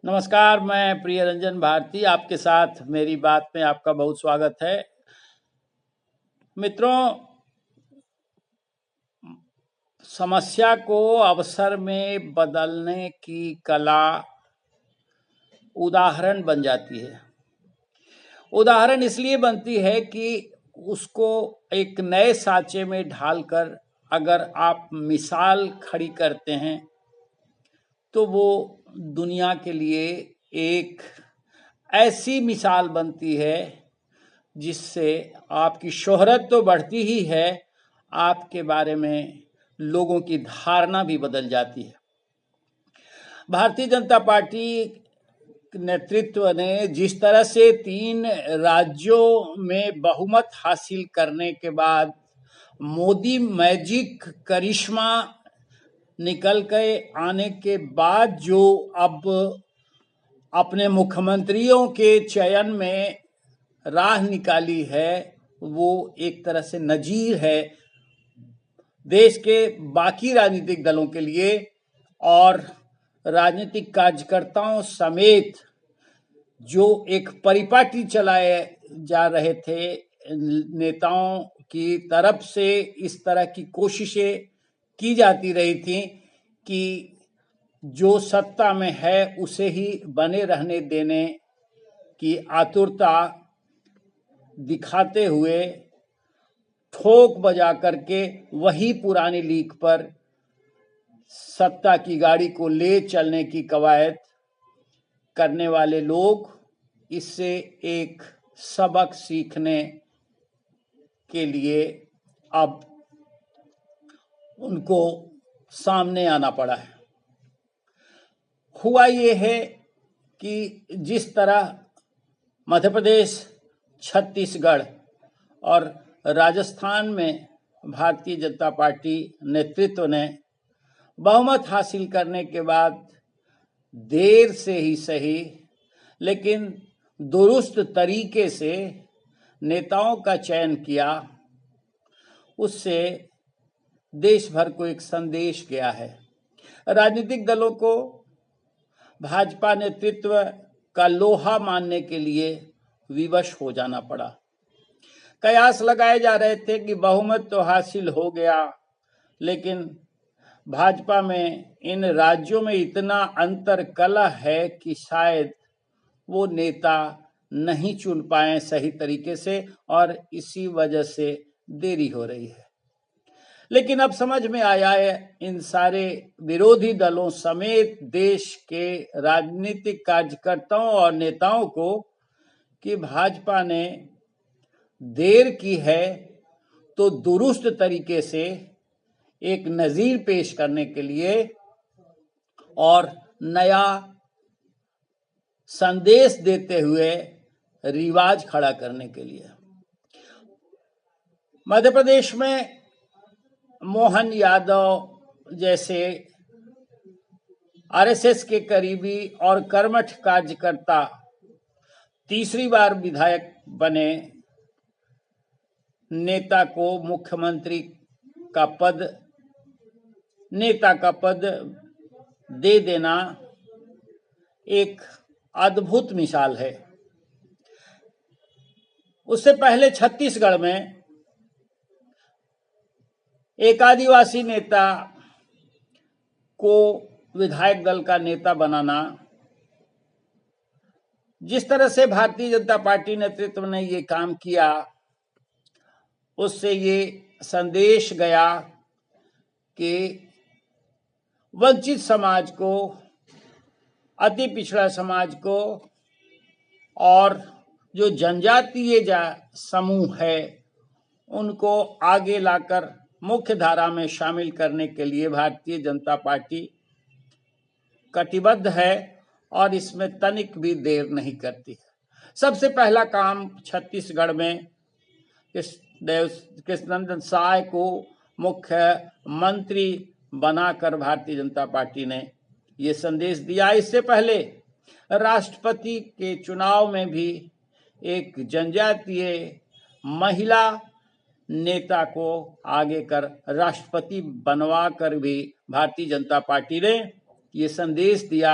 नमस्कार, मैं प्रियरंजन भारती आपके साथ मेरी बात में आपका बहुत स्वागत है। मित्रों, समस्या को अवसर में बदलने की कला उदाहरण बन जाती है। उदाहरण इसलिए बनती है कि उसको एक नए साँचे में ढालकर अगर आप मिसाल खड़ी करते हैं तो वो दुनिया के लिए एक ऐसी मिसाल बनती है जिससे आपकी शोहरत तो बढ़ती ही है, आपके बारे में लोगों की धारणा भी बदल जाती है। भारतीय जनता पार्टी नेतृत्व ने जिस तरह से 3 राज्यों में बहुमत हासिल करने के बाद मोदी मैजिक करिश्मा निकल के आने के बाद जो अब अपने मुख्यमंत्रियों के चयन में राह निकाली है, वो एक तरह से नजीर है देश के बाकी राजनीतिक दलों के लिए और राजनीतिक कार्यकर्ताओं समेत जो एक परिपाटी चलाए जा रहे थे नेताओं की तरफ से। इस तरह की कोशिशें की जाती रही थी कि जो सत्ता में है उसे ही बने रहने देने की आतुरता दिखाते हुए ठोक बजा करके वही पुरानी लीक पर सत्ता की गाड़ी को ले चलने की कवायद करने वाले लोग इससे एक सबक सीखने के लिए अब उनको सामने आना पड़ा है। हुआ ये है कि जिस तरह मध्य प्रदेश, छत्तीसगढ़ और राजस्थान में भारतीय जनता पार्टी नेतृत्व ने बहुमत हासिल करने के बाद देर से ही सही लेकिन दुरुस्त तरीके से नेताओं का चयन किया, उससे देश भर को एक संदेश गया है। राजनीतिक दलों को भाजपा नेतृत्व का लोहा मानने के लिए विवश हो जाना पड़ा। कयास लगाए जा रहे थे कि बहुमत तो हासिल हो गया, लेकिन भाजपा में इन राज्यों में इतना अंतर कलह है कि शायद वो नेता नहीं चुन पाए सही तरीके से और इसी वजह से देरी हो रही है। लेकिन अब समझ में आया है इन सारे विरोधी दलों समेत देश के राजनीतिक कार्यकर्ताओं और नेताओं को कि भाजपा ने देर की है तो दुरुस्त तरीके से एक नजीर पेश करने के लिए और नया संदेश देते हुए रिवाज खड़ा करने के लिए। मध्य प्रदेश में मोहन यादव जैसे आरएसएस के करीबी और कर्मठ कार्यकर्ता तीसरी बार विधायक बने नेता को मुख्यमंत्री का पद, नेता का पद दे देना एक अद्भुत मिसाल है। उससे पहले छत्तीसगढ़ में एक आदिवासी नेता को विधायक दल का नेता बनाना, जिस तरह से भारतीय जनता पार्टी नेतृत्व ने ये काम किया, उससे ये संदेश गया कि वंचित समाज को, अति पिछड़ा समाज को और जो जनजातीय समूह है उनको आगे लाकर मुख्य धारा में शामिल करने के लिए भारतीय जनता पार्टी कटिबद्ध है और इसमें तनिक भी देर नहीं करती है। सबसे पहला काम छत्तीसगढ़ में कृष्णनंदन साय को मुख्यमंत्री बनाकर भारतीय जनता पार्टी ने ये संदेश दिया। इससे पहले राष्ट्रपति के चुनाव में भी एक जनजातीय महिला नेता को आगे कर राष्ट्रपति बनवा कर भी भारतीय जनता पार्टी ने ये संदेश दिया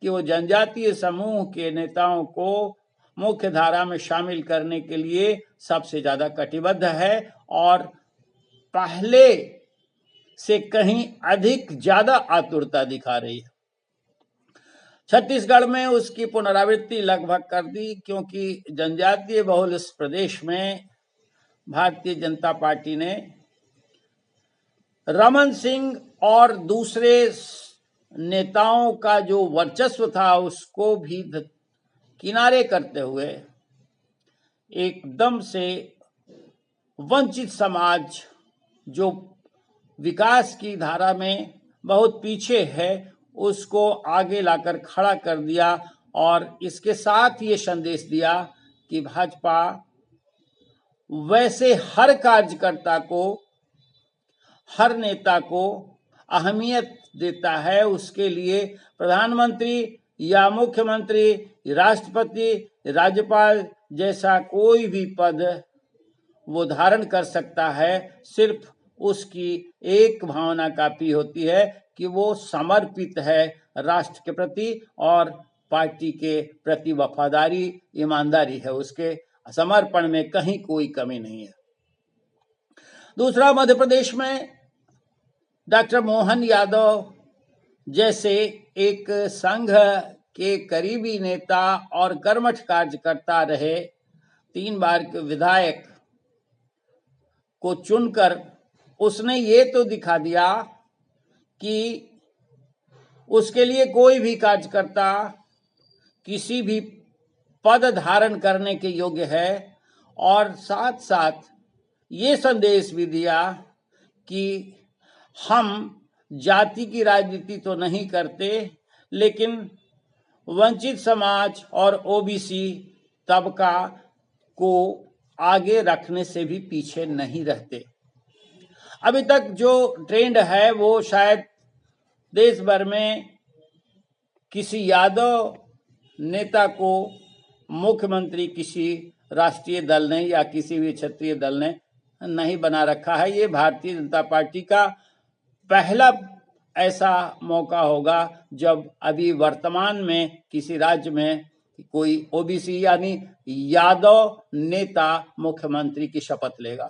कि वो जनजातीय समूह के नेताओं को मुख्य धारा में शामिल करने के लिए सबसे ज्यादा कटिबद्ध है और पहले से कहीं अधिक ज्यादा आतुरता दिखा रही है। छत्तीसगढ़ में उसकी पुनरावृत्ति लगभग कर दी, क्योंकि जनजातीय बहुल इस प्रदेश में भारतीय जनता पार्टी ने रमन सिंह और दूसरे नेताओं का जो वर्चस्व था उसको भी किनारे करते हुए एकदम से वंचित समाज जो विकास की धारा में बहुत पीछे है उसको आगे लाकर खड़ा कर दिया और इसके साथ ये संदेश दिया कि भाजपा वैसे हर कार्यकर्ता को, हर नेता को अहमियत देता है, उसके लिए प्रधानमंत्री या मुख्यमंत्री, राष्ट्रपति, राज्यपाल जैसा कोई भी पद वो धारण कर सकता है। सिर्फ उसकी एक भावना काफी होती है कि वो समर्पित है राष्ट्र के प्रति और पार्टी के प्रति वफादारी, ईमानदारी है, उसके समर्पण में कहीं कोई कमी नहीं है। दूसरा, मध्य प्रदेश में डॉक्टर मोहन यादव जैसे एक संघ के करीबी नेता और कर्मठ कार्यकर्ता रहे 3 बार के विधायक को चुनकर उसने ये तो दिखा दिया कि उसके लिए कोई भी कार्यकर्ता किसी भी पद धारण करने के योग्य है और साथ साथ ये संदेश भी दिया कि हम जाति की राजनीति तो नहीं करते, लेकिन वंचित समाज और ओबीसी तबका को आगे रखने से भी पीछे नहीं रहते। अभी तक जो ट्रेंड है वो शायद देश भर में किसी यादव नेता को मुख्यमंत्री किसी राष्ट्रीय दल ने या किसी भी क्षेत्रीय दल ने नहीं बना रखा है। ये भारतीय जनता पार्टी का पहला ऐसा मौका होगा जब अभी वर्तमान में किसी राज्य में कोई ओबीसी यानी यादव नेता मुख्यमंत्री की शपथ लेगा।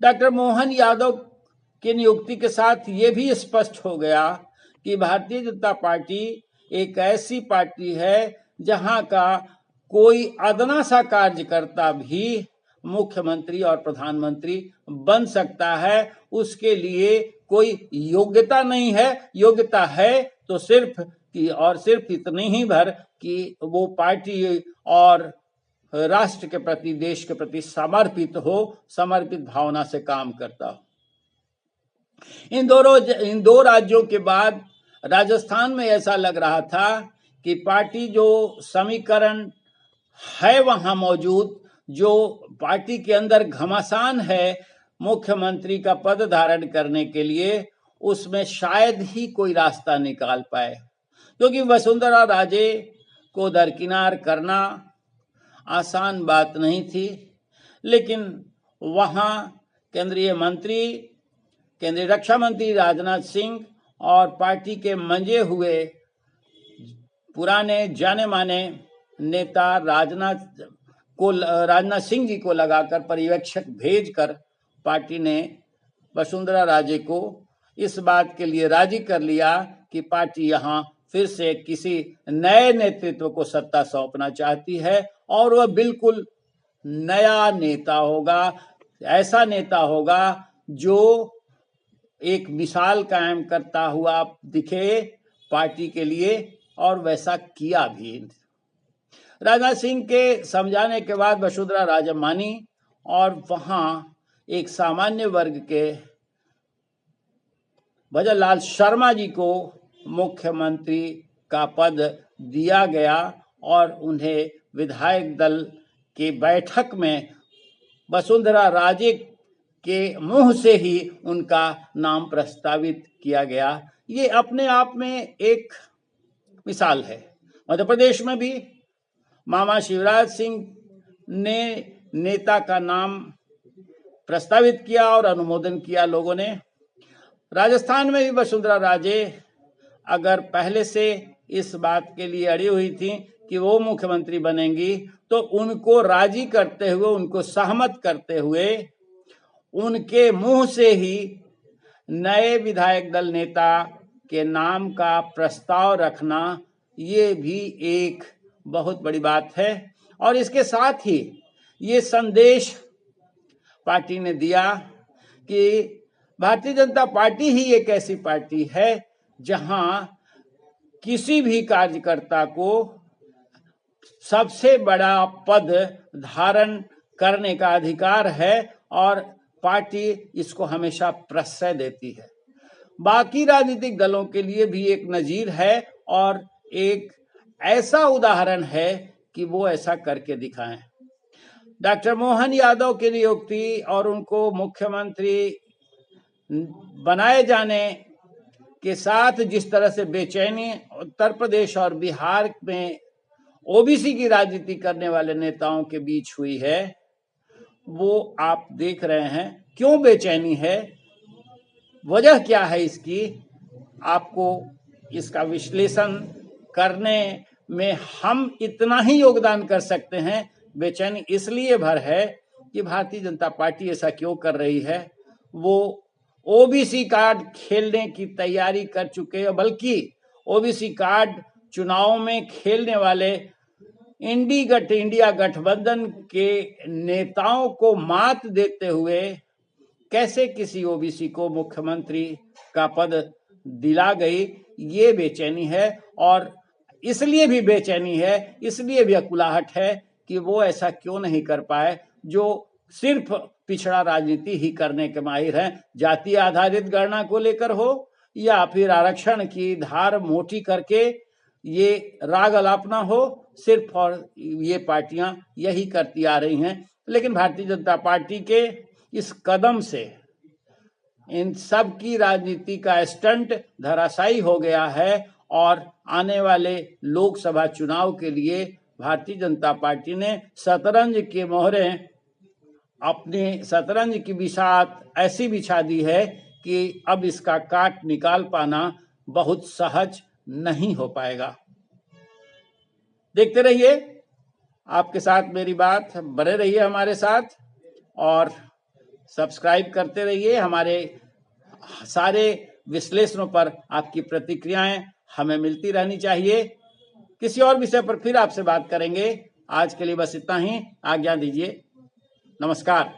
डॉक्टर मोहन यादव की नियुक्ति के साथ ये भी स्पष्ट हो गया कि भारतीय जनता पार्टी एक ऐसी पार्टी है जहां का कोई अदना सा कार्यकर्ता भी मुख्यमंत्री और प्रधानमंत्री बन सकता है। उसके लिए कोई योग्यता नहीं है, योग्यता है तो सिर्फ इतनी ही भर कि वो पार्टी और राष्ट्र के प्रति, देश के प्रति समर्पित हो, समर्पित भावना से काम करता हो। इन दो राज्यों के बाद राजस्थान में ऐसा लग रहा था कि पार्टी जो समीकरण है वहां मौजूद, जो पार्टी के अंदर घमासान है मुख्यमंत्री का पद धारण करने के लिए, उसमें शायद ही कोई रास्ता निकाल पाए, क्योंकि वसुंधरा राजे को दरकिनार करना आसान बात नहीं थी। लेकिन वहां केंद्रीय रक्षा मंत्री राजनाथ सिंह और पार्टी के मंजे हुए पुराने जाने माने नेता राजनाथ सिंह जी को लगाकर पर्यवेक्षक भेजकर पार्टी ने वसुंधरा राजे को इस बात के लिए राजी कर लिया कि पार्टी यहाँ फिर से किसी नए नेतृत्व को सत्ता सौंपना चाहती है और वह बिल्कुल नया नेता होगा, ऐसा नेता होगा जो एक मिसाल कायम करता हुआ दिखे पार्टी के लिए, और वैसा किया भी। राजनाथ सिंह के समझाने के बाद वसुंधरा राजे मानी और वहां एक सामान्य वर्ग के भजनलाल शर्मा जी को मुख्यमंत्री का पद दिया गया और उन्हें विधायक दल की बैठक में वसुंधरा राजे के मुंह से ही उनका नाम प्रस्तावित किया गया। ये अपने आप में एक मिसाल है। मध्य प्रदेश में भी मामा शिवराज सिंह ने नेता का नाम प्रस्तावित किया और अनुमोदन किया लोगों ने। राजस्थान में भी वसुंधरा राजे अगर पहले से इस बात के लिए अड़ी हुई थी कि वो मुख्यमंत्री बनेंगी, तो उनको राजी करते हुए, उनको सहमत करते हुए उनके मुंह से ही नए विधायक दल नेता के नाम का प्रस्ताव रखना, ये भी एक बहुत बड़ी बात है। और इसके साथ ही ये संदेश पार्टी ने दिया कि भारतीय जनता पार्टी ही एक ऐसी पार्टी है जहां किसी भी कार्यकर्ता को सबसे बड़ा पद धारण करने का अधिकार है और पार्टी इसको हमेशा प्रश्रय देती है। बाकी राजनीतिक दलों के लिए भी एक नजीर है और एक ऐसा उदाहरण है कि वो ऐसा करके दिखाएं। डॉक्टर मोहन यादव की नियुक्ति और उनको मुख्यमंत्री बनाए जाने के साथ जिस तरह से बेचैनी उत्तर प्रदेश और बिहार में ओबीसी की राजनीति करने वाले नेताओं के बीच हुई है, वो आप देख रहे हैं। क्यों बेचैनी है, वजह क्या है इसकी, आपको इसका विश्लेषण करने में हम इतना ही योगदान कर सकते हैं। बेचैनी इसलिए भर है कि भारतीय जनता पार्टी ऐसा क्यों कर रही है। वो ओबीसी कार्ड खेलने की तैयारी कर चुके हैं, बल्कि ओबीसी कार्ड चुनाव में खेलने वाले इंडिया गठबंधन के नेताओं को मात देते हुए कैसे किसी ओबीसी को मुख्यमंत्री का पद दिला गई, ये बेचैनी है। और इसलिए भी बेचैनी है, इसलिए भी अकुलाहट है कि वो ऐसा क्यों नहीं कर पाए जो सिर्फ पिछड़ा राजनीति ही करने के माहिर हैं। जाति आधारित गणना को लेकर हो या फिर आरक्षण की धार मोटी करके ये राग अलापना हो, सिर्फ और ये पार्टियां यही करती आ रही हैं। लेकिन भारतीय जनता पार्टी के इस कदम से इन सब की राजनीति का स्टंट धराशायी हो गया है और आने वाले लोकसभा चुनाव के लिए भारतीय जनता पार्टी ने शतरंज के मोहरे अपने शतरंज की बिसात ऐसी बिछा दी है कि अब इसका काट निकाल पाना बहुत सहज नहीं हो पाएगा। देखते रहिए, आपके साथ मेरी बात, बने रहिए हमारे साथ और सब्सक्राइब करते रहिए। हमारे सारे विश्लेषणों पर आपकी प्रतिक्रियाएं हमें मिलती रहनी चाहिए। किसी और विषय पर फिर आपसे बात करेंगे। आज के लिए बस इतना ही, आज्ञा दीजिए। नमस्कार।